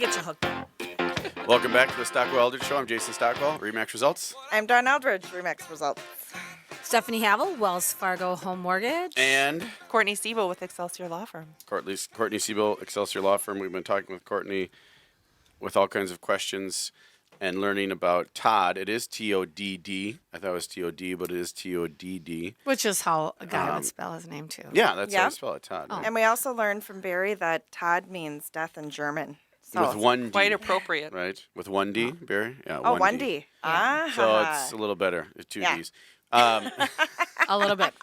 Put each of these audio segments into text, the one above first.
get you hooked up. Welcome back to the Stockwell Eldridge Show. I'm Jason Stockwell, Remax Results. I'm Dawn Eldridge, Remax Results. Stephanie Havel, Wells Fargo Home Mortgage. And Courtney Siebel with Excelsior Law Firm. Courtney Siebel, Excelsior Law Firm. We've been talking with Courtney with all kinds of questions and learning about Todd. It is T-O-D-D. I thought it was T-O-D, but it is T-O-D-D. Which is how a guy would spell his name, too. Yeah, that's how Yeah. I spell it, Todd. right? And we also learned from Barry that Todd means death in German. So With one D. Quite appropriate. Right? With one D, Barry? Yeah, Oh, 1D. Ah. So it's a little better. It's two Yeah. Ds. A little bit.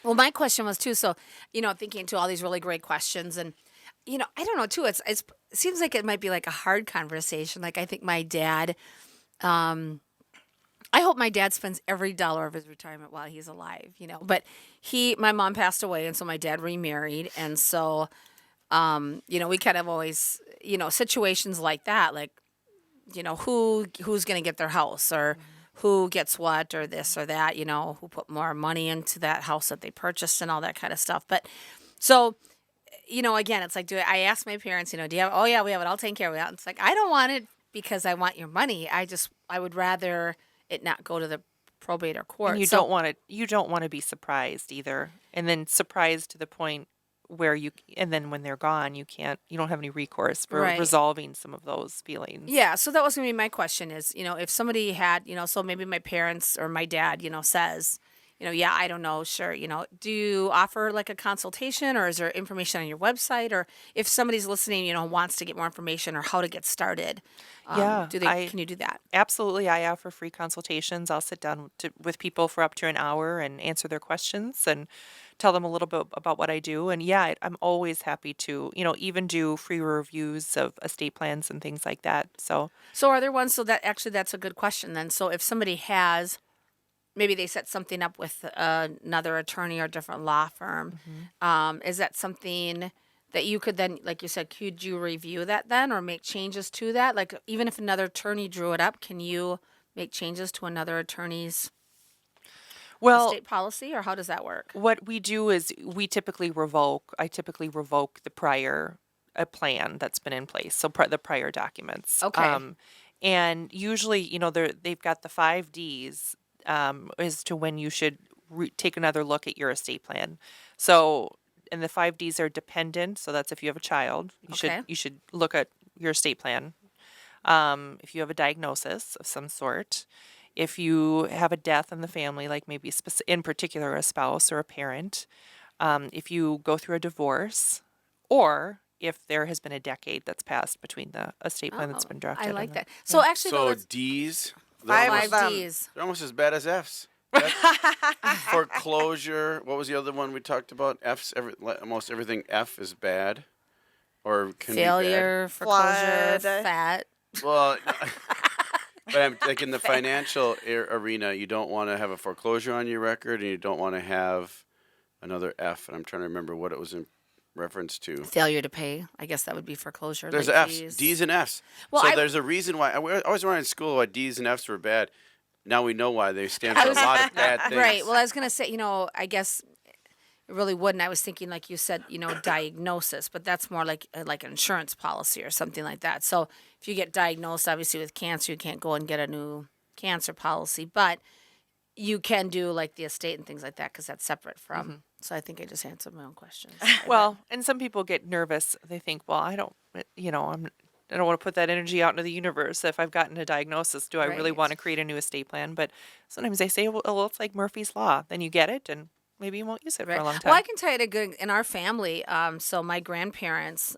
Well, my question was, too, so, thinking to all these really great questions. And, I don't know, too, it seems like it might be like a hard conversation. Like, I think my dad, I hope my dad spends every dollar of his retirement while he's alive, But my mom passed away, and so my dad remarried. And so, we kind of always, situations like that, like, who's going to get their house or who gets what or this or that, who put more money into that house that they purchased and all that kind of stuff. But so, again, it's like, I ask my parents, do you have, oh yeah, we have it all taken care of. And it's like, I don't want it because I want your money. I would rather it not go to the probate or court. And you don't want to be surprised either. And then surprised to the point where and then when they're gone, you don't have any recourse for resolving some of those feelings. Yeah. So that was going to be my question is, if somebody had, so maybe my parents or my dad, says, yeah, I don't know, sure, do you offer like a consultation or is there information on your website? Or if somebody's listening, wants to get more information or how to get started, can you do that? Absolutely. I offer free consultations. I'll sit down with people for up to an hour and answer their questions and tell them a little bit about what I do. And yeah, I'm always happy to, even do free reviews of estate plans and things like that. So are there ones, that's a good question then. So if somebody has, maybe they set something up with another attorney or a different law firm, is that something that you could then, like you said, could you review that then or make changes to that? Like even if another attorney drew it up, can you make changes to another attorney's estate policy, or how does that work? What we do is I typically revoke the prior plan that's been in place, so the prior documents. Okay. And usually, they've got the 5 Ds as to when you should take another look at your estate plan. So, and the 5 Ds are dependent, so that's if you have a child, you should look at your estate plan. If you have a diagnosis of some sort. If you have a death in the family, like maybe in particular a spouse or a parent, if you go through a divorce, or if there has been a decade that's passed between the estate plan that's been drafted. I like that. So actually, D's, Five D's. they're almost as bad as F's. Foreclosure. What was the other one we talked about? F's. Almost everything F is bad, or can Failure, be foreclosure, Flood. fat. bad. Well. But I'm like in the financial arena, you don't want to have a foreclosure on your record, and you don't want to have another F. And I'm trying to remember what it was in reference to. Failure to pay. I guess that would be foreclosure. There's like F's, D's and F's. Well, so there's a reason why. I always learned in school why D's and F's were bad. Now we know why. They stand for a lot of bad things. Right. Well, I was going to say, I guess it really wouldn't. I was thinking, like you said, diagnosis, but that's more like an insurance policy or something like that. So if you get diagnosed, obviously, with cancer, you can't go and get a new cancer policy, but you can do like the estate and things like that because that's separate from. So I think I just answered my own questions. Well, and some people get nervous. They think, well, I don't want to put that energy out into the universe. If I've gotten a diagnosis, do I really want to create a new estate plan? But sometimes they say, well, it's like Murphy's Law. Then you get it, and maybe you won't use it for a long time. Well, I can tell you in our family, so my grandparents,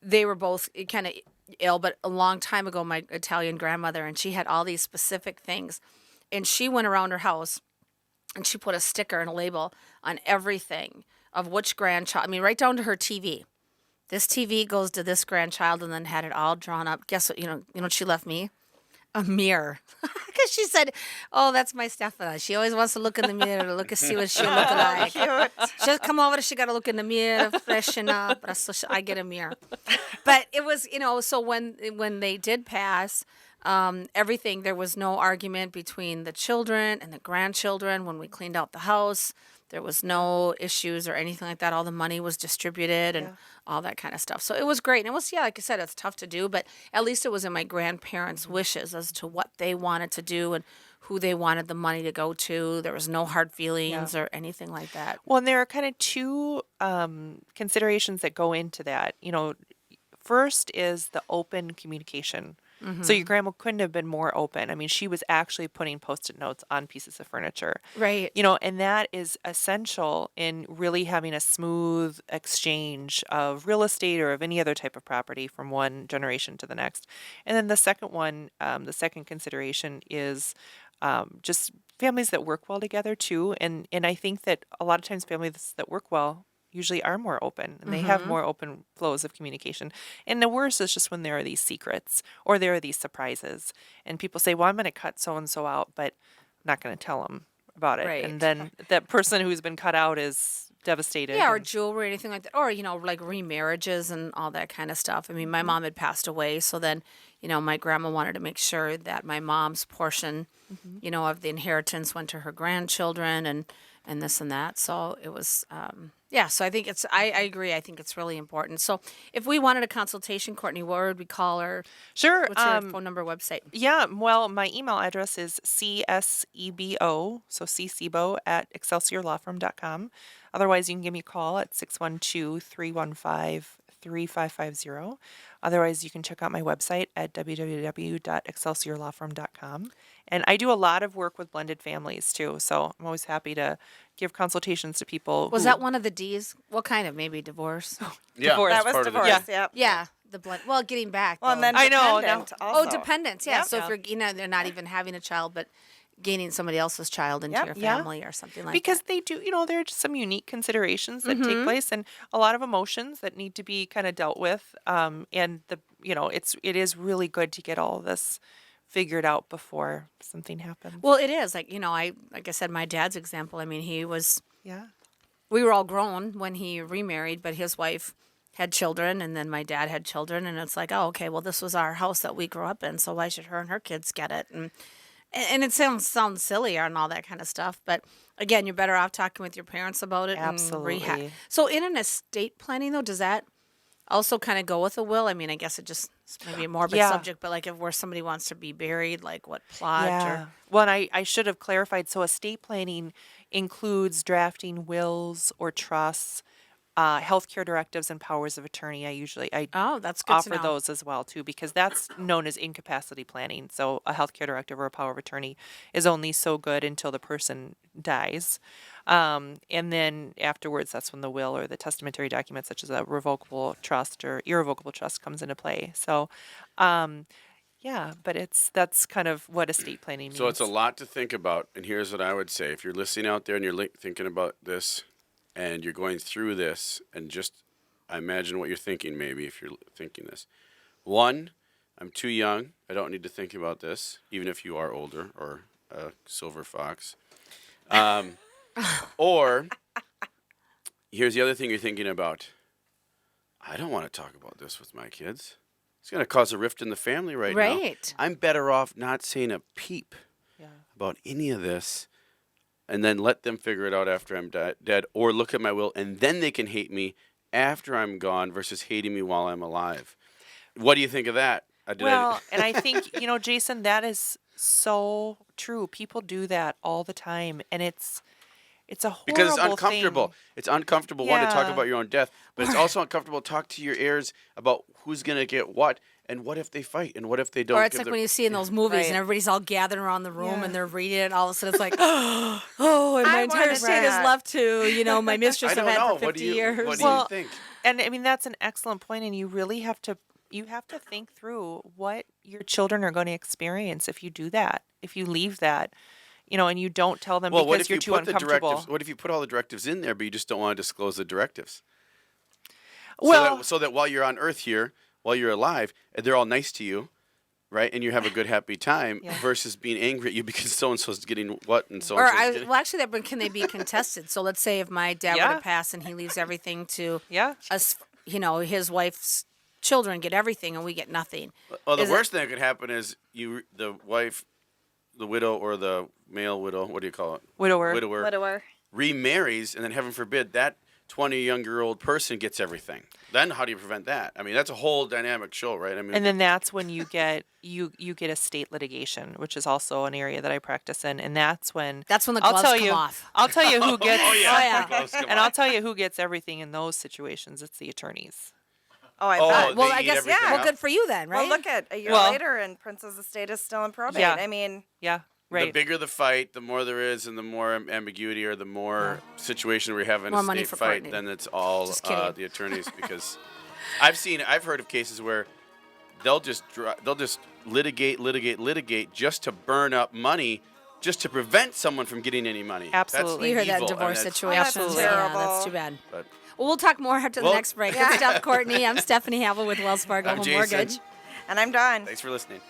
they were both kind of ill, but a long time ago, my Italian grandmother, and she had all these specific things. And she went around her house and she put a sticker and a label on everything of which grandchild, right down to her TV. This TV goes to this grandchild, and then had it all drawn up. Guess what, you know what she left me? A mirror. Because she said, oh, that's my Stefana. She always wants to look in the mirror to look and see what she look like. Cute. She'll come over, she got to look in the mirror, freshen up. So I get a mirror. But it was, so when they did pass, everything, there was no argument between the children and the grandchildren when we cleaned out the house. There was no issues or anything like that. All the money was distributed and Yeah. all that kind of stuff. So it was great. And it was, yeah, like I said, it's tough to do, but at least it was in my grandparents' wishes as to what they wanted to do and who they wanted the money to go to. There was no hard feelings or anything like that. Well, and there are kind of two considerations that go into that. First is the open communication. So your grandma couldn't have been more open. I mean, she was actually putting post-it notes on pieces of furniture. Right. And that is essential in really having a smooth exchange of real estate or of any other type of property from one generation to the next. And then the second one, the second consideration is just families that work well together too. And I think that a lot of times families that work well usually are more open and they have more open flows of communication. And the worst is just when there are these secrets or there are these surprises and people say, well, I'm going to cut so and so out, but I'm not going to tell them about it. Right. And then that person who's been cut out is devastated. Yeah, or and- jewelry, anything like that. Or, like remarriages and all that kind of stuff. I mean, my mom had passed away, so then, my grandma wanted to make sure that my mom's portion, of the inheritance went to her grandchildren and this and that. So it was, so I think I agree. I think it's really important. So if we wanted a consultation, Courtney, what would we call her? Sure. What's your phone number, website? Yeah, well, my email address is csebo, so ccbo at excelsiorlawfirm.com. Otherwise, you can give me a call at 612-315-3550. Otherwise, you can check out my website at www.excelsiorlawfirm.com. And I do a lot of work with blended families too, so I'm always happy to give consultations to people. Was who- that one of the D's? What kind of? Maybe divorce? Yeah, Divorce. That that's was part of the divorce. deal. Yep. Yeah, the blend. Well, getting back. Well, and though. then I know, dependent Oh, also. dependence. Yeah. Yep. So if you're, they're not even having a child, but gaining somebody else's child into Yep. your Yeah. family or something like because that. they do, there are just some unique considerations that take place and a lot of emotions that need to be kind of dealt with. And it is really good to get all of this figured out before something happens. Well, it is like like I said, my dad's example. I mean, Yeah. we were all grown when he remarried, but his wife had children, and then my dad had children, and it's like, oh, okay, well, this was our house that we grew up in, so why should her and her kids get it? And it sounds silly and all that kind of stuff, but again, you're better off talking with your parents about it. Absolutely. So in an estate planning, though, does that also kind of go with a will? I mean, I guess it's maybe a morbid Yeah. subject, but like if where somebody wants to be buried, like what plot Yeah. or Well, and I should have clarified. So estate planning includes drafting wills or trusts, healthcare directives and powers of attorney. I oh, that's good to offer know. those as well too, because that's known as incapacity planning. So a healthcare directive or a power of attorney is only so good until the person dies. And then afterwards, that's when the will or the testamentary document, such as a revocable trust or irrevocable trust, comes into play. So, yeah, but that's kind of what estate planning means. So it's a lot to think about. And here's what I would say. If you're listening out there and you're thinking about this and you're going through this, and just I imagine what you're thinking maybe if you're thinking this. One, I'm too young. I don't need to think about this, even if you are older or a silver fox. Or here's the other thing you're thinking about. I don't want to talk about this with my kids. It's going to cause a rift in the family right now. Right. I'm better off not saying a peep Yeah. about any of this and then let them figure it out after I'm dead, or look at my will and then they can hate me after I'm gone versus hating me while I'm alive. What do you think of that? Well, and I think, Jason, that is so true. People do that all the time, and it's a horrible because it's uncomfortable. thing. It's uncomfortable, one, to talk Yeah. about your own death, but it's also uncomfortable to talk to your heirs about who's going to get what, and what if they fight, and what if they don't Or it's give like their- when you see in those movies Right. and everybody's all gathered around the room Yeah. and they're reading it, and all of a sudden it's like, oh, and my I entire wanted estate is that. left to, my mistress I have don't had know. for 50 What do you years. Well, think? And I mean, that's an excellent point, and you really have to think through what your children are going to experience if you do that, if you leave that, and you don't tell them Well, what because if you're you too put the uncomfortable. directives? What if you put all the directives in there, but you just don't want to disclose the directives? Well, so that while you're on Earth here, while you're alive, and they're all nice to you, right, and you have a good happy time, Yeah. versus being angry at you because so and so's getting what and so Or and so's getting. well, actually, can they be contested? So let's say if my dad were Yeah. to pass and he leaves everything to yeah. us, his wife's children get everything and we get nothing. Well, the is it- worst thing that could happen is the wife, the widow or the male widow. What do you call it? Widower. Widower. Widower. remarries, and then heaven forbid that 20-year-old person gets everything. Then how do you prevent that? I mean, that's a whole dynamic show, right? I mean, And then that's when you get estate litigation, which is also an area that I practice in, and that's when That's when the I'll gloves tell come you, off. I'll tell you who gets. oh yeah, yeah. the gloves come And off. I'll tell you who gets everything in those situations. It's the attorneys. Oh, I Oh, bet. Well, they I eat guess everything well, up. good for you then, right? Well, look at a year Well- later, and Prince's estate is still in probate. Yeah. I mean, Yeah, The right. bigger the fight, the more there is, and the more ambiguity or the more situation we have in More a money state for fight, Courtney. then it's all Just kidding. the attorneys. Because I've heard of cases where they'll just litigate just to burn up money, just to prevent someone from getting any money. Absolutely. You heard that in evil, and divorce that's- situations. Absolutely. Yeah, terrible. that's too bad. But Well, we'll talk more after the Well- next break. Good stuff, Courtney. I'm Stephanie Havel with Wells Fargo I'm Home Jason. Mortgage. and I'm done. Thanks for listening.